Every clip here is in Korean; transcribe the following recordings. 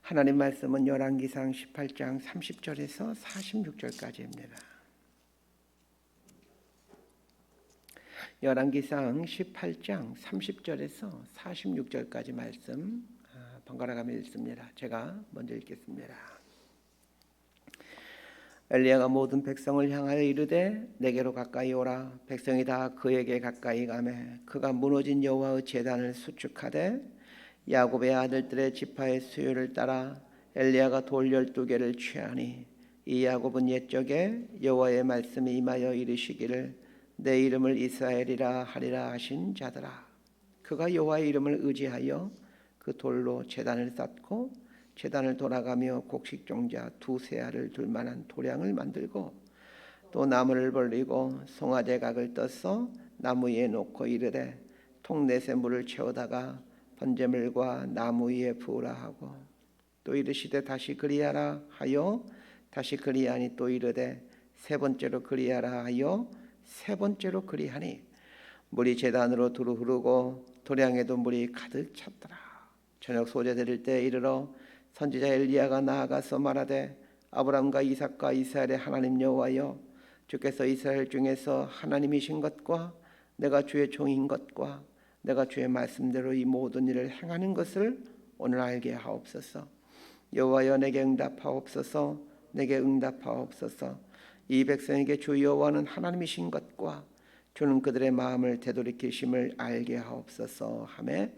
하나님 말씀은 열왕기상 18장 30절에서 46절까지입니다. 열왕기상 18장 30절에서 46절까지 말씀 번갈아가며 읽습니다. 제가 먼저 읽겠습니다. 엘리야가 모든 백성을 향하여 이르되 내게로 가까이 오라. 백성이 다 그에게 가까이 가매 그가 무너진 여호와의 제단을 수축하되 야곱의 아들들의 지파의 수요를 따라 엘리야가 돌 12개를 취하니 이 야곱은 옛적에 여호와의 말씀이 임하여 이르시기를 내 이름을 이스라엘이라 하리라 하신 자더라. 그가 여호와의 이름을 의지하여 그 돌로 제단을 쌓고 제단을 돌아가며 곡식종자 2세 알을 둘 만한 도량을 만들고 또 나무를 벌리고 송아지 각을 떠서 나무 위에 놓고 이르되 통넷에 물을 채우다가 번제물과 나무 위에 부으라 하고 또 이르시되 다시 그리하라 하여 다시 그리하니 또 이르되 세 번째로 그리하라 하여 세 번째로 그리하니 물이 제단으로 두루 흐르고 도량에도 물이 가득 찼더라. 저녁 소재 드릴 때 이르러 선지자 엘리야가 나아가서 말하되 아브람과 이삭과 이스라엘의 하나님 여호와여 주께서 이스라엘 중에서 하나님이신 것과 내가 주의 종인 것과 내가 주의 말씀대로 이 모든 일을 행하는 것을 오늘 알게 하옵소서. 여호와여 내게 응답하옵소서. 내게 응답하옵소서. 이 백성에게 주 여호와는 하나님이신 것과 주는 그들의 마음을 되돌이키심을 알게 하옵소서 하매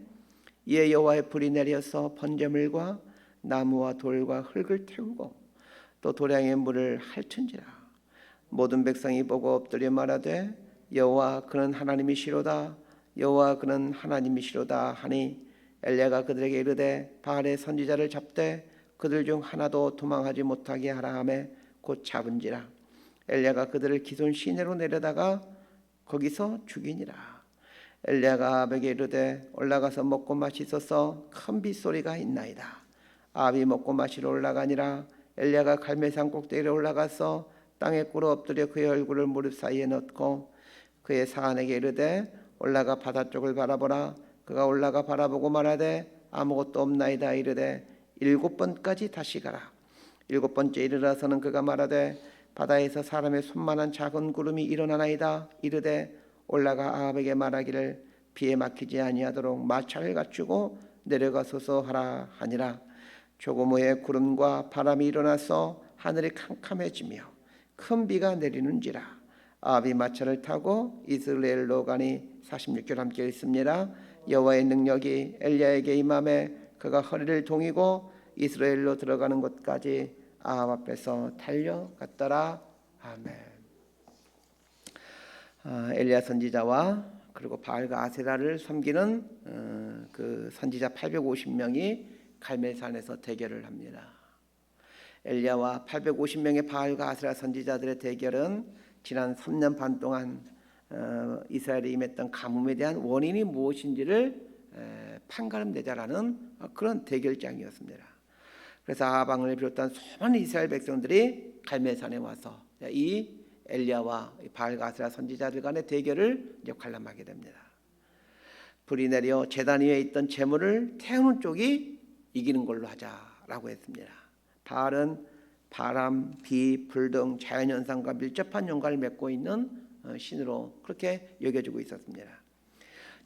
이에 여호와의 불이 내려서 번제물과 나무와 돌과 흙을 태우고 또 도량의 물을 핥은지라. 모든 백성이 보고 엎드려 말하되 여호와 그는 하나님이시로다. 여호와 그는 하나님이시로다 하니 엘리야가 그들에게 이르되 바알의 선지자를 잡되 그들 중 하나도 도망하지 못하게 하라 하매 곧 잡은지라. 엘리야가 그들을 기손 시내로 내려다가 거기서 죽이니라. 엘리야가 아합에게 이르되 올라가서 먹고 마시소서. 큰 빗소리가 있나이다. 아합이 먹고 마시러 올라가니라. 엘리야가 갈멜산 꼭대기로 올라가서 땅에 꿇어 엎드려 그의 얼굴을 무릎 사이에 넣고 그의 사안에게 이르되 올라가 바다 쪽을 바라보라. 그가 올라가 바라보고 말하되 아무것도 없나이다. 이르되 7번까지 다시 가라. 7번째 이르러서는 그가 말하되 바다에서 사람의 손만한 작은 구름이 일어나나이다. 이르되 올라가 아합에게 말하기를 비에 막히지 아니하도록 마차를 갖추고 내려가소서 하라 하니라. 조금 후에 구름과 바람이 일어나서 하늘이 캄캄해지며 큰 비가 내리는지라. 아합이 마차를 타고 이스라엘로 가니 46절 함께 읽습니다. 여호와의 능력이 엘리야에게 임하매 그가 허리를 동이고 이스라엘로 들어가는 곳까지 아합 앞에서 달려갔더라. 아멘. 엘리야 선지자와 그리고 바알과 아세라를 섬기는 그 선지자 850명이 갈멜산에서 대결을 합니다. 엘리야와 850명의 바알과 아세라 선지자들의 대결은 지난 3년 반 동안 이스라엘에 임했던 가뭄에 대한 원인이 무엇인지를 판가름내자라는 그런 대결장이었습니다. 그래서 아합 왕을 비롯한 수많은 이스라엘 백성들이 갈멜산에 와서 이 엘리야와 바알과 아세라 선지자들 간의 대결을 이제 관람하게 됩니다. 불이 내려 제단 위에 있던 제물을 태우는 쪽이 이기는 걸로 하자라고 했습니다. 바알은 바람, 비, 불 등 자연현상과 밀접한 연관을 맺고 있는 신으로 그렇게 여겨지고 있었습니다.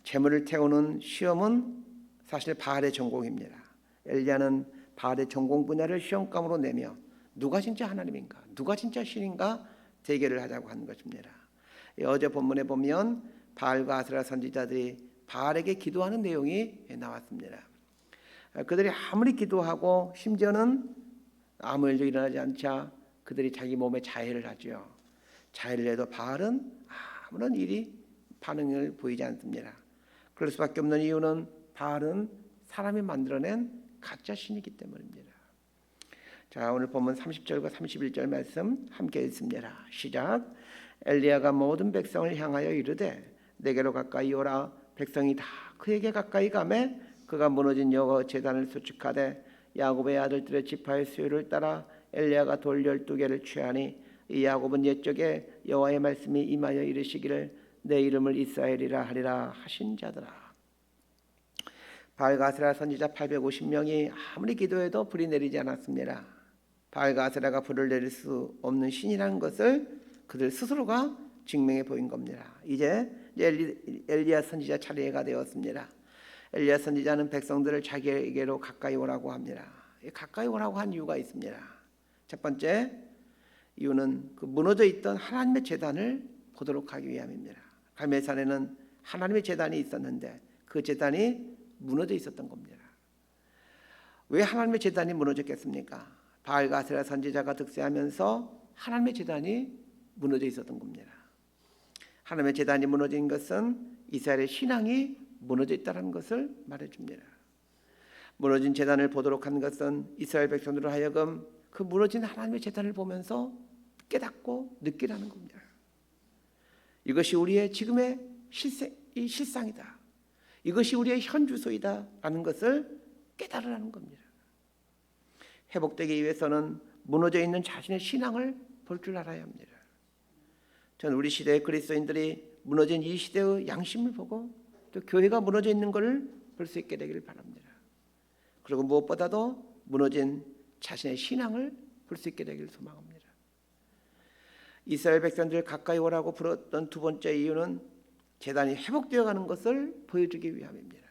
제물을 태우는 시험은 사실 바알의 전공입니다. 엘리야는 바알의 전공 분야를 시험감으로 내며 누가 진짜 하나님인가, 누가 진짜 신인가 대결을 하자고 하는 것입니다. 어제 본문에 보면 바알과 아세라 선지자들이 바알에게 기도하는 내용이 나왔습니다. 그들이 아무리 기도하고 심지어는 아무 일도 일어나지 않자 그들이 자기 몸에 자해를 하죠. 자해를 해도 바알은 아무런 일이 반응을 보이지 않습니다. 그럴 수밖에 없는 이유는 바알은 사람이 만들어낸 가짜 신이기 때문입니다. 자, 오늘 본문 30절과 31절 말씀 함께 읽습니다. 시작. 엘리야가 모든 백성을 향하여 이르되 내게로 가까이 오라. 백성이 다 그에게 가까이 가매 그가 무너진 여호와 제단을 수축하되 야곱의 아들들의 지파의 수요를 따라 엘리야가 돌 12개를 취하니 이 야곱은 옛적에 여호와의 말씀이 임하여 이르시기를 내 이름을 이스라엘이라 하리라 하신 자더라. 바알과 아세라 선지자 850명이 아무리 기도해도 불이 내리지 않았습니다. 바알과 아세라가 불을 내릴 수 없는 신이라는 것을 그들 스스로가 증명해 보인 겁니다. 이제 엘리야 선지자 차례가 되었습니다. 엘리야 선지자는 백성들을 자기에게로 가까이 오라고 합니다. 가까이 오라고 한 이유가 있습니다. 첫 번째 이유는 그 무너져 있던 하나님의 제단을 보도록 하기 위함입니다. 갈멜산에는 하나님의 제단이 있었는데 그 제단이 무너져 있었던 겁니다. 왜 하나님의 제단이 무너졌겠습니까? 바알과 아세라 선지자가 득세하면서 하나님의 제단이 무너져 있었던 겁니다. 하나님의 제단이 무너진 것은 이스라엘의 신앙이 무너져 있다는 것을 말해줍니다. 무너진 제단을 보도록 한 것은 이스라엘 백성들로 하여금 그 무너진 하나님의 제단을 보면서 깨닫고 느끼라는 겁니다. 이것이 우리의 지금의 실상이다. 이것이 우리의 현 주소이다 라는 것을 깨달으라는 겁니다. 회복되기 위해서는 무너져 있는 자신의 신앙을 볼 줄 알아야 합니다. 저는 우리 시대의 그리스도인들이 무너진 이 시대의 양심을 보고 또 교회가 무너져 있는 것을 볼 수 있게 되기를 바랍니다. 그리고 무엇보다도 무너진 자신의 신앙을 볼 수 있게 되기를 소망합니다. 이스라엘 백성들 가까이 오라고 불렀던 두 번째 이유는 제단이 회복되어 가는 것을 보여주기 위함입니다.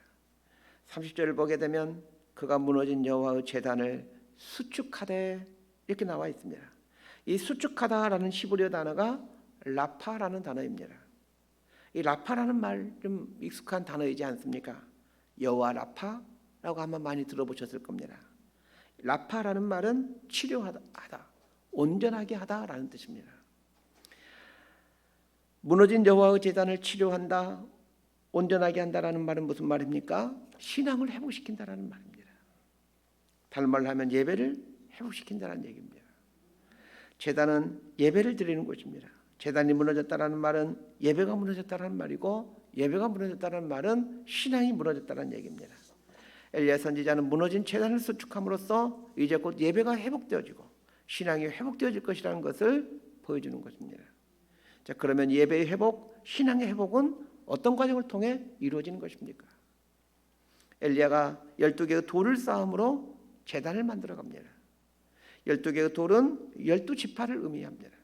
30절을 보게 되면 그가 무너진 여호와의 제단을 수축하되 이렇게 나와 있습니다. 이 수축하다라는 히브리어 단어가 라파라는 단어입니다. 이 라파라는 말 좀 익숙한 단어이지 않습니까? 여호와 라파라고 한번 많이 들어보셨을 겁니다. 라파라는 말은 치료하다, 온전하게 하다라는 뜻입니다. 무너진 여호와의 제단을 치료한다, 온전하게 한다라는 말은 무슨 말입니까? 신앙을 회복시킨다라는 말입니다. 다른 말로 하면 예배를 회복시킨다는 얘기입니다. 제단은 예배를 드리는 곳입니다. 제단이 무너졌다라는 말은 예배가 무너졌다라는 말이고, 예배가 무너졌다라는 말은 신앙이 무너졌다라는 얘기입니다. 엘리야 선지자는 무너진 제단을 수축함으로써 이제 곧 예배가 회복되어지고 신앙이 회복되어질 것이라는 것을 보여주는 것입니다. 자, 그러면 예배의 회복, 신앙의 회복은 어떤 과정을 통해 이루어지는 것입니까? 엘리야가 12개의 돌을 쌓음으로 제단을 만들어 갑니다. 12개의 돌은 12지파를 의미합니다.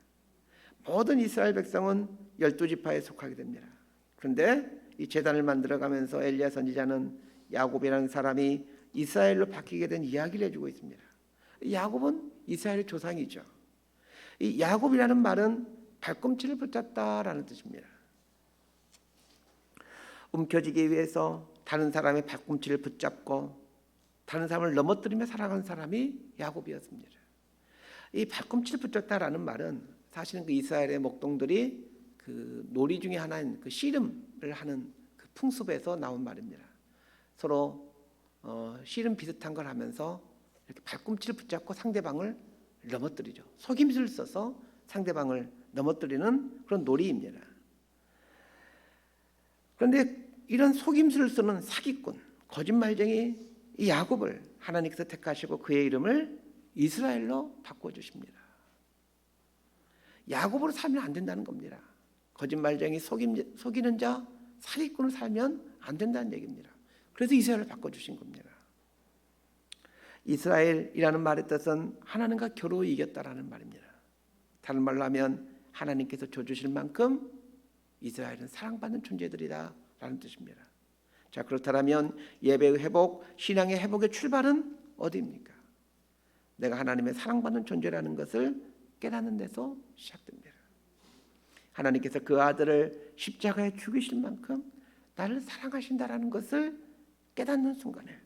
모든 이스라엘 백성은 12지파에 속하게 됩니다. 그런데 이 제단을 만들어 가면서 엘리야 선지자는 야곱이라는 사람이 이스라엘로 바뀌게 된 이야기를 해주고 있습니다. 야곱은 이스라엘의 조상이죠. 이 야곱이라는 말은 발꿈치를 붙잡다라는 뜻입니다. 움켜쥐기 위해서 다른 사람의 발꿈치를 붙잡고 다른 사람을 넘어뜨리며 살아간 사람이 야곱이었습니다. 이 발꿈치를 붙잡다라는 말은 사실은 그 이스라엘의 목동들이 그 놀이 중에 하나인 그 씨름을 하는 그 풍습에서 나온 말입니다. 서로 씨름 비슷한 걸 하면서 이렇게 발꿈치를 붙잡고 상대방을 넘어뜨리죠. 속임수를 써서 상대방을 넘어뜨리는 그런 놀이입니다. 그런데 이런 속임수를 쓰는 사기꾼, 거짓말쟁이 이 야곱을 하나님께서 택하시고 그의 이름을 이스라엘로 바꿔주십니다. 야곱으로 살면 안 된다는 겁니다. 거짓말쟁이, 속이는 자, 사기꾼으로 살면 안 된다는 얘기입니다. 그래서 이스라엘을 바꿔주신 겁니다. 이스라엘이라는 말의 뜻은 하나님과 겨루어 이겼다라는 말입니다. 다른 말로 하면 하나님께서 줘주실 만큼 이스라엘은 사랑받는 존재들이다 라는 뜻입니다. 자, 그렇다면 예배의 회복, 신앙의 회복의 출발은 어디입니까? 내가 하나님의 사랑받는 존재라는 것을 깨닫는 데서 시작됩니다. 하나님께서 그 아들을 십자가에 죽이실 만큼 나를 사랑하신다라는 것을 깨닫는 순간에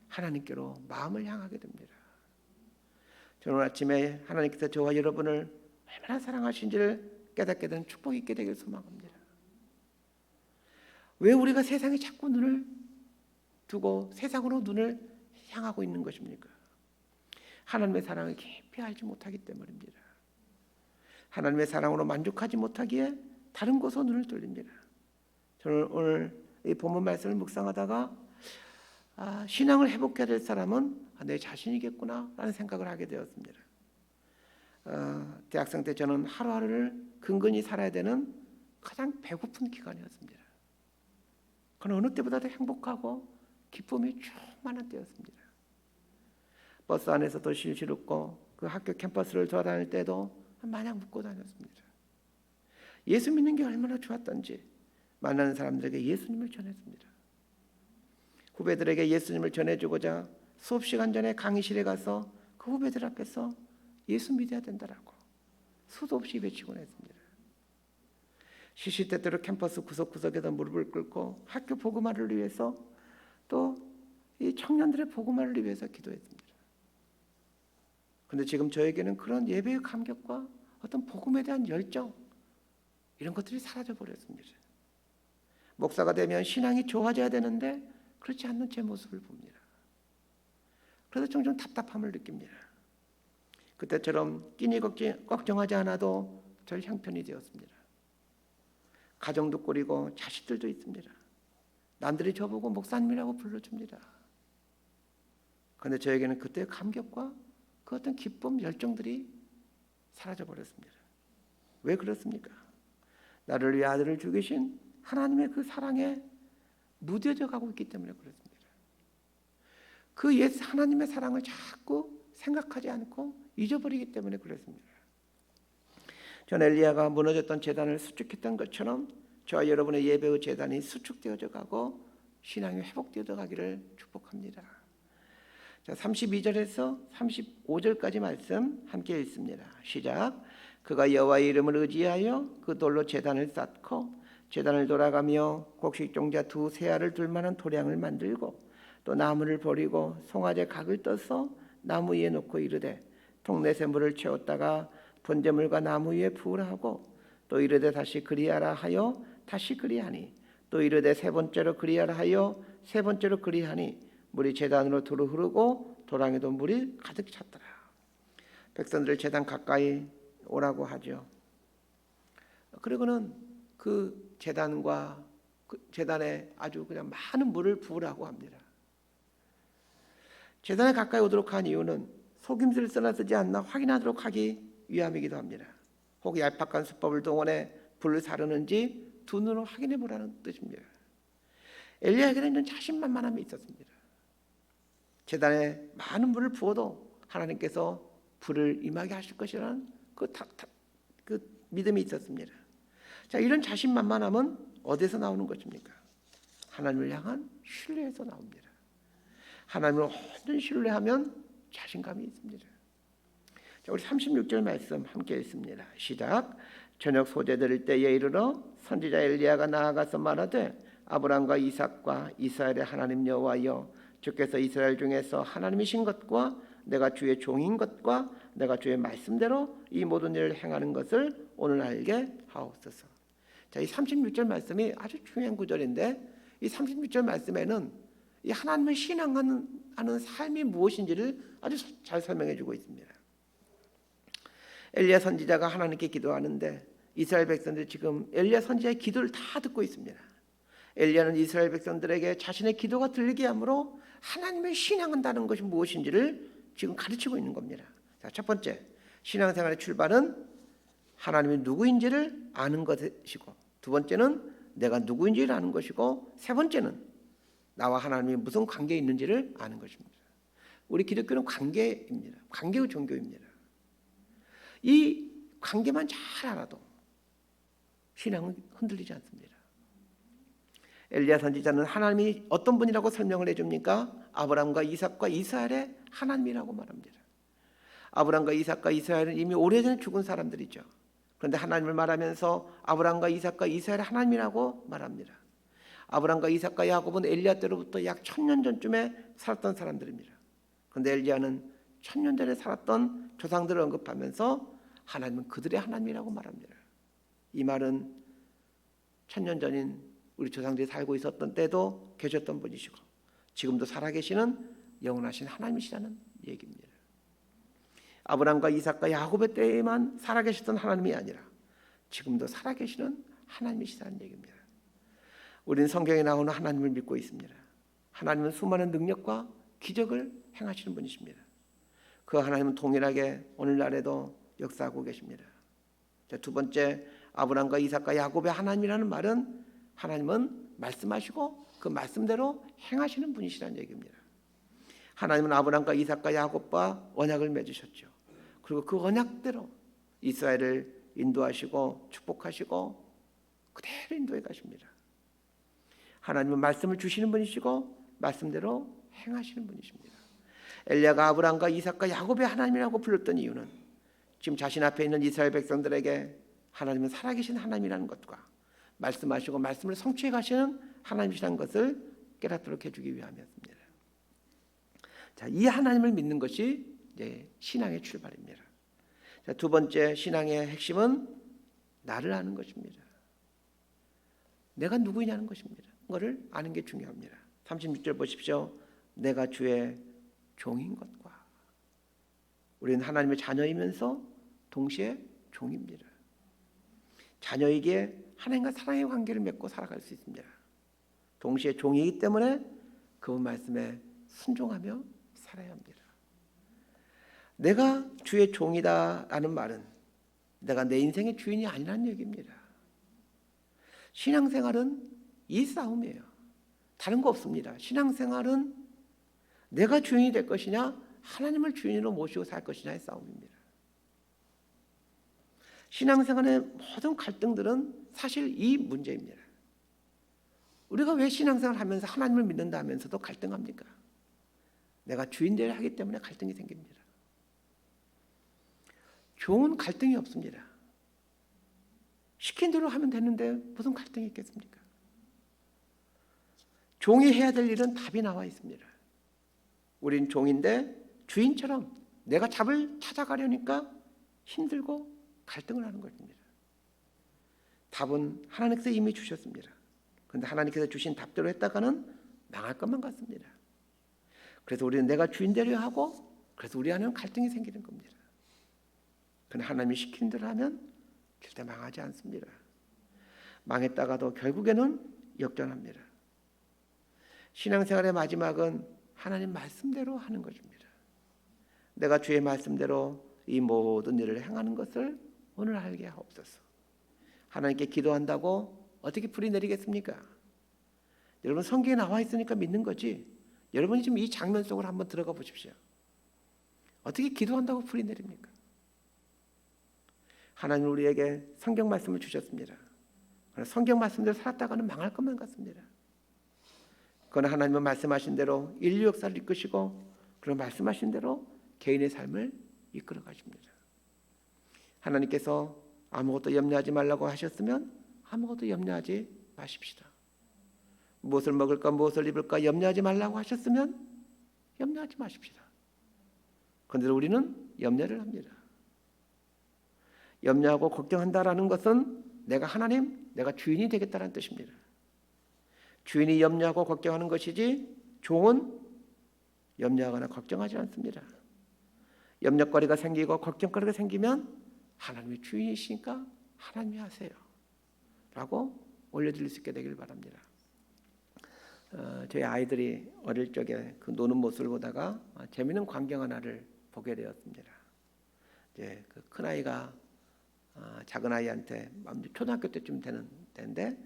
하나님께로 마음을 향하게 됩니다. 저는 오늘 아침에 하나님께서 저와 여러분을 얼마나 사랑하신지를 깨닫게 되는 축복이 있게 되길 소망합니다. 왜 우리가 세상에 자꾸 눈을 두고 세상으로 눈을 향하고 있는 것입니까? 하나님의 사랑을 깊이 알지 못하기 때문입니다. 하나님의 사랑으로 만족하지 못하기에 다른 곳으로 눈을 돌립니다. 저는 오늘 이 본문 말씀을 묵상하다가 신앙을 회복해야 될 사람은 내 자신이겠구나 라는 생각을 하게 되었습니다. 대학생 때 저는 하루하루를 근근히 살아야 되는 가장 배고픈 기간이었습니다. 그건 어느 때보다도 행복하고 기쁨이 충만한 때였습니다. 버스 안에서도 실실 웃고 그 학교 캠퍼스를 돌아다닐 때도 마냥 웃고 다녔습니다. 예수 믿는 게 얼마나 좋았던지 만나는 사람들에게 예수님을 전했습니다. 후배들에게 예수님을 전해주고자 수업 시간 전에 강의실에 가서 그 후배들 앞에서 예수 믿어야 된다라고 수도 없이 외치곤 했습니다. 시시때때로 캠퍼스 구석구석에다 무릎을 꿇고 학교 복음화를 위해서 또 이 청년들의 복음화를 위해서 기도했습니다. 그런데 지금 저에게는 그런 예배의 감격과 어떤 복음에 대한 열정 이런 것들이 사라져 버렸습니다. 목사가 되면 신앙이 좋아져야 되는데 그렇지 않는 제 모습을 봅니다. 그래서 종종 답답함을 느낍니다. 그때처럼 끼니 걱정하지 않아도 절 형편이 되었습니다. 가정도 꾸리고 자식들도 있습니다. 남들이 저보고 목사님이라고 불러줍니다. 그런데 저에게는 그때의 감격과 그 어떤 기쁨, 열정들이 사라져 버렸습니다. 왜 그렇습니까? 나를 위해 아들을 죽이신 하나님의 그 사랑에 무뎌져 가고 있기 때문에 그렇습니다. 그 옛 하나님의 사랑을 자꾸 생각하지 않고 잊어버리기 때문에 그렇습니다. 전 엘리야가 무너졌던 제단을 수축했던 것처럼 저와 여러분의 예배의 제단이 수축되어져 가고 신앙이 회복되어져 가기를 축복합니다. 자, 32절에서 35절까지 말씀 함께 읽습니다. 시작. 그가 여호와의 이름을 의지하여 그 돌로 제단을 쌓고 제단을 돌아가며 곡식종자 두 세알을 둘 만한 도량을 만들고 또 나무를 버리고 송아지 각을 떠서 나무 위에 놓고 이르되 통넷에 물을 채웠다가 번제물과 나무 위에 부으라 하고 또 이르되 다시 그리하라 하여 다시 그리하니 또 이르되 세 번째로 그리하라 하여 세 번째로 그리하니 물이 제단으로 두루 흐르고 도랑에도 물이 가득 찼더라. 백성들을 제단 가까이 오라고 하죠. 그리고는 그 제단과 그 제단에 아주 그냥 많은 물을 부으라고 합니다. 제단에 가까이 오도록 한 이유는 속임수를 쓰나 쓰지 않나 확인하도록 하기 위함이기도 합니다. 혹 얄팍한 수법을 동원해 불을 사르는지 두 눈으로 확인해 보라는 뜻입니다. 엘리야에게는 이런 자신만만함이 있었습니다. 제단에 많은 물을 부어도 하나님께서 불을 임하게 하실 것이라는 그 믿음이 있었습니다. 자, 이런 자신만만함은 어디서 나오는 것입니까? 하나님을 향한 신뢰에서 나옵니다. 하나님을 완전히 신뢰하면 자신감이 있습니다. 자, 우리 36절 말씀 함께 읽습니다. 시작. 저녁 소재 드릴 때에 이르러 선지자 엘리야가 나아가서 말하되 아브람과 이삭과 이스라엘의 하나님 여호와여 주께서 이스라엘 중에서 하나님이신 것과 내가 주의 종인 것과 내가 주의 말씀대로 이 모든 일을 행하는 것을 오늘 알게 하옵소서. 자, 이 36절 말씀이 아주 중요한 구절인데 이 36절 말씀에는 이 하나님을 신앙하는 삶이 무엇인지를 아주 잘 설명해 주고 있습니다. 엘리야 선지자가 하나님께 기도하는데 이스라엘 백성들이 지금 엘리야 선지자의 기도를 다 듣고 있습니다. 엘리야는 이스라엘 백성들에게 자신의 기도가 들리게 하므로 하나님을 신앙한다는 것이 무엇인지를 지금 가르치고 있는 겁니다. 자, 첫 번째, 신앙생활의 출발은 하나님이 누구인지를 아는 것이고, 두 번째는 내가 누구인지를 아는 것이고, 세 번째는 나와 하나님이 무슨 관계에 있는지를 아는 것입니다. 우리 기독교는 관계입니다. 관계의 종교입니다. 이 관계만 잘 알아도 신앙은 흔들리지 않습니다. 엘리야 선지자는 하나님이 어떤 분이라고 설명을 해줍니까? 아브람과 이삭과 이스라엘의 하나님이라고 말합니다. 아브람과 이삭과 이스라엘은 이미 오래전에 죽은 사람들이죠. 그런데 하나님을 말하면서 아브람과 이삭과 이스라엘의 하나님이라고 말합니다. 아브람과 이삭과 야곱은 엘리야 때로부터 약 1000년 전쯤에 살았던 사람들입니다. 그런데 엘리야는 1000년 전에 살았던 조상들을 언급하면서 하나님은 그들의 하나님이라고 말합니다. 이 말은 1000년 전인 우리 조상들이 살고 있었던 때도 계셨던 분이시고 지금도 살아계시는 영원하신 하나님이시라는 얘기입니다. 아브람과 이삭과 야곱의 때에만 살아계셨던 하나님이 아니라 지금도 살아계시는 하나님이시라는 얘기입니다. 우리는 성경에 나오는 하나님을 믿고 있습니다. 하나님은 수많은 능력과 기적을 행하시는 분이십니다. 그 하나님은 동일하게 오늘날에도 역사하고 계십니다. 자, 두 번째, 아브람과 이삭과 야곱의 하나님이라는 말은 하나님은 말씀하시고 그 말씀대로 행하시는 분이시라는 얘기입니다. 하나님은 아브라함과 이삭과 야곱과 언약을 맺으셨죠. 그리고 그 언약대로 이스라엘을 인도하시고 축복하시고 그대로 인도해 가십니다. 하나님은 말씀을 주시는 분이시고 말씀대로 행하시는 분이십니다. 엘리야가 아브라함과 이삭과 야곱의 하나님이라고 불렀던 이유는 지금 자신 앞에 있는 이스라엘 백성들에게 하나님은 살아계신 하나님이라는 것과 말씀하시고 말씀을 성취해 가시는 하나님이라는 것을 깨닫도록 해주기 위함이었습니다. 자, 이 하나님을 믿는 것이 이제 신앙의 출발입니다. 자, 두 번째 신앙의 핵심은 나를 아는 것입니다. 내가 누구냐는 것입니다. 그거를 아는 게 중요합니다. 36절 보십시오. 내가 주의 종인 것과 우리는 하나님의 자녀이면서 동시에 종입니다. 자녀에게 하나님과 사랑의 관계를 맺고 살아갈 수 있습니다. 동시에 종이기 때문에 그분 말씀에 순종하며 살아야 합니다. 내가 주의 종이다라는 말은 내가 내 인생의 주인이 아니라는 얘기입니다. 신앙생활은 이 싸움이에요. 다른 거 없습니다. 신앙생활은 내가 주인이 될 것이냐 하나님을 주인으로 모시고 살 것이냐의 싸움입니다. 신앙생활의 모든 갈등들은 사실 이 문제입니다. 우리가 왜 신앙생활을 하면서 하나님을 믿는다 하면서도 갈등합니까? 내가 주인되려 하기 때문에 갈등이 생깁니다. 종은 갈등이 없습니다. 시킨 대로 하면 되는데 무슨 갈등이 있겠습니까? 종이 해야 될 일은 답이 나와 있습니다. 우린 종인데 주인처럼 내가 답을 찾아가려니까 힘들고 갈등을 하는 것입니다. 답은 하나님께서 이미 주셨습니다. 그런데 하나님께서 주신 답대로 했다가는 망할 것만 같습니다. 그래서 우리는 내가 주인 되려 하고 그래서 우리 안에는 갈등이 생기는 겁니다. 그러나 하나님이 시키는 대로 하면 절대 망하지 않습니다. 망했다가도 결국에는 역전합니다. 신앙생활의 마지막은 하나님 말씀대로 하는 것입니다. 내가 주의 말씀대로 이 모든 일을 행하는 것을 오늘 알게 하옵소서. 하나님께 기도한다고 어떻게 불이 내리겠습니까? 여러분 성경에 나와 있으니까 믿는 거지. 여러분이 지금 이 장면 속으로 한번 들어가 보십시오. 어떻게 기도한다고 불이 내립니까? 하나님 우리에게 성경 말씀을 주셨습니다. 그러나 성경 말씀대로 살았다가는 망할 것만 같습니다. 그러나 하나님은 말씀하신 대로 인류 역사를 이끄시고 그런 말씀하신 대로 개인의 삶을 이끌어 가십니다. 하나님께서 아무것도 염려하지 말라고 하셨으면 아무것도 염려하지 마십시다. 무엇을 먹을까 무엇을 입을까 염려하지 말라고 하셨으면 염려하지 마십시다. 그런데 우리는 염려를 합니다. 염려하고 걱정한다라는 것은 내가 하나님, 내가 주인이 되겠다는 뜻입니다. 주인이 염려하고 걱정하는 것이지 종은 염려하거나 걱정하지 않습니다. 염려거리가 생기고 걱정거리가 생기면 하나님이 주인이시니까 하나님이 하세요 라고 올려드릴 수 있게 되길 바랍니다. 저희 아이들이 어릴 적에 그 노는 모습을 보다가 재미있는 광경 하나를 보게 되었습니다. 이제 그 큰 아이가 작은 아이한테 초등학교 때쯤 되는 때인데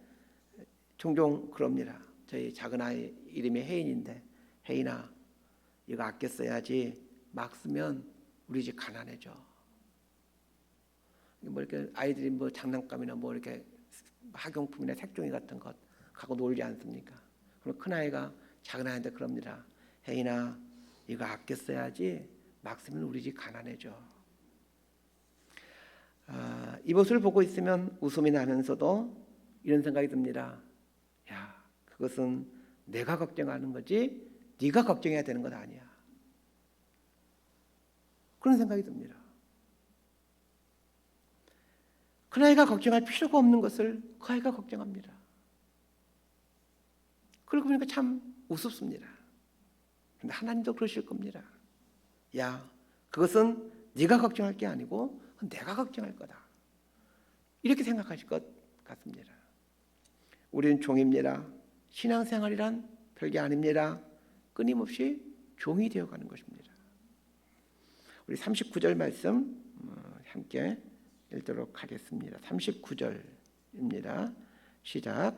종종 그럽니다. 저희 작은 아이 이름이 혜인인데 혜인아 이거 아껴 써야지 막 쓰면 우리 집 가난해져. 뭐 이렇게 아이들이 뭐 장난감이나 뭐 이렇게 학용품이나 색종이 같은 것 갖고 놀지 않습니까? 그럼 큰 아이가 작은 아이한테 그럽니다. 혜인아 이거 아껴 써야지 막 쓰면 우리 집 가난해져. 이 모습을 보고 있으면 웃음이 나면서도 이런 생각이 듭니다. 야, 그것은 내가 걱정하는 거지 네가 걱정해야 되는 건 아니야. 그런 생각이 듭니다. 그 아이가 걱정할 필요가 없는 것을 그 아이가 걱정합니다. 그러고 보니까 참 우습습니다. 그런데 하나님도 그러실 겁니다. 야, 그것은 네가 걱정할 게 아니고 내가 걱정할 거다. 이렇게 생각하실 것 같습니다. 우리는 종입니다. 신앙생활이란 별게 아닙니다. 끊임없이 종이 되어가는 것입니다. 우리 39절 말씀 함께 읽도록 하겠습니다. 39절입니다. 시작.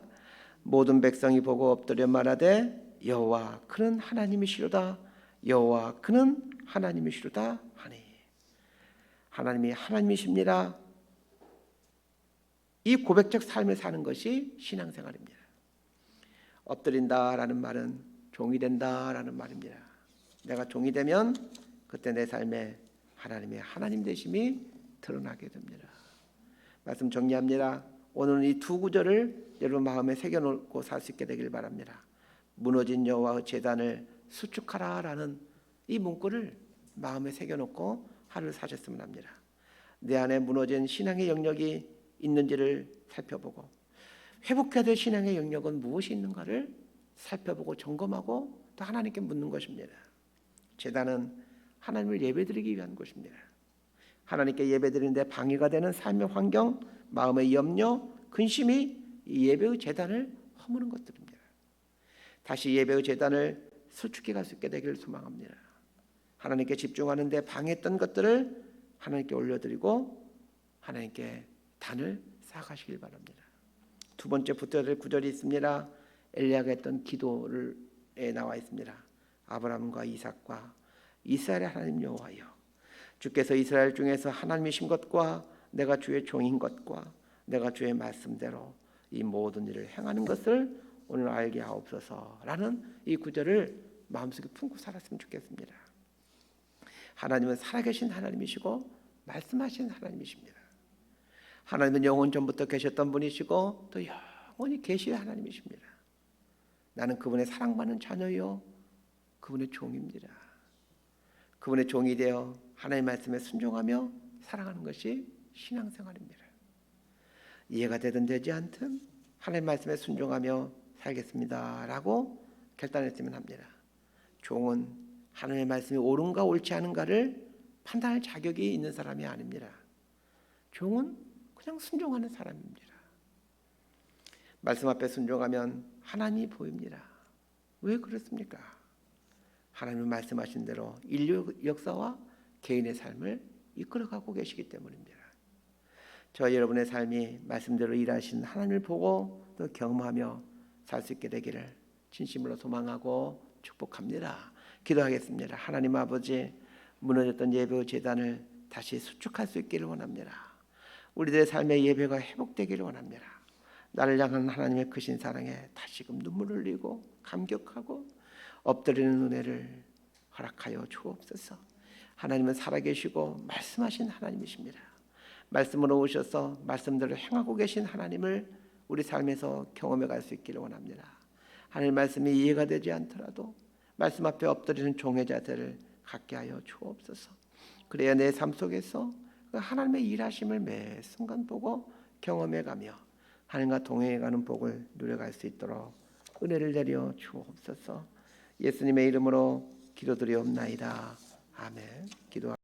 모든 백성이 보고 엎드려 말하되 여호와 그는 하나님이시로다. 여호와 그는 하나님이시로다 하니. 하나님이 하나님이십니다. 이 고백적 삶을 사는 것이 신앙생활입니다. 엎드린다라는 말은 종이 된다라는 말입니다. 내가 종이 되면 그때 내 삶에 하나님의 하나님 되심이 드러나게 됩니다. 말씀 정리합니다. 오늘은 이 두 구절을 여러분 마음에 새겨놓고 살 수 있게 되길 바랍니다. 무너진 여호와의 제단을 수축하라라는 이 문구를 마음에 새겨놓고 하루를 사셨으면 합니다. 내 안에 무너진 신앙의 영역이 있는지를 살펴보고 회복해야 될 신앙의 영역은 무엇이 있는가를 살펴보고 점검하고 또 하나님께 묻는 것입니다. 제단은 하나님을 예배드리기 위한 곳입니다. 하나님께 예배드리는데 방해가 되는 삶의 환경, 마음의 염려, 근심이 이 예배의 제단을 허무는 것들입니다. 다시 예배의 제단을 수축해 갈 수 있게 되기를 소망합니다. 하나님께 집중하는데 방해했던 것들을 하나님께 올려드리고 하나님께 단을 쌓아가시길 바랍니다. 두 번째 붙어야 될 구절이 있습니다. 엘리야가 했던 기도에 나와 있습니다. 아브라함과 이삭과 이스라엘의 하나님 여호와여, 주께서 이스라엘 중에서 하나님이신 것과 내가 주의 종인 것과 내가 주의 말씀대로 이 모든 일을 행하는 것을 오늘 알게 하옵소서라는 이 구절을 마음속에 품고 살았으면 좋겠습니다. 하나님은 살아계신 하나님이시고 말씀하시는 하나님이십니다. 하나님은 영원 전부터 계셨던 분이시고 또 영원히 계실 하나님이십니다. 나는 그분의 사랑받는 자녀요 그분의 종입니다. 그분의 종이 되어 하나님의 말씀에 순종하며 살아가는 것이 신앙생활입니다. 이해가 되든 되지 않든 하나님의 말씀에 순종하며 살겠습니다 라고 결단했으면 합니다. 종은 하나님의 말씀이 옳은가 옳지 않은가를 판단할 자격이 있는 사람이 아닙니다. 종은 그냥 순종하는 사람입니다. 말씀 앞에 순종하면 하나님이 보입니다. 왜 그렇습니까? 하나님은 말씀하신 대로 인류 역사와 개인의 삶을 이끌어가고 계시기 때문입니다. 저 여러분의 삶이 말씀대로 일하신 하나님을 보고 또 경험하며 살 수 있게 되기를 진심으로 소망하고 축복합니다. 기도하겠습니다. 하나님 아버지, 무너졌던 예배의 제단을 다시 수축할 수 있기를 원합니다. 우리들의 삶의 예배가 회복되기를 원합니다. 나를 향한 하나님의 크신 사랑에 다시금 눈물을 흘리고 감격하고 엎드리는 은혜를 허락하여 주옵소서. 하나님은 살아계시고 말씀하신 하나님이십니다. 말씀으로 오셔서 말씀대로 행하고 계신 하나님을 우리 삶에서 경험해 갈 수 있기를 원합니다. 하나님 말씀이 이해가 되지 않더라도 말씀 앞에 엎드리는 종의 자세를 갖게 하여 주옵소서. 그래야 내 삶 속에서 하나님의 일하심을 매 순간 보고 경험해가며 하나님과 동행해가는 복을 누려갈 수 있도록 은혜를 내려 주옵소서. 예수님의 이름으로 기도드리옵나이다. 아멘. 기도.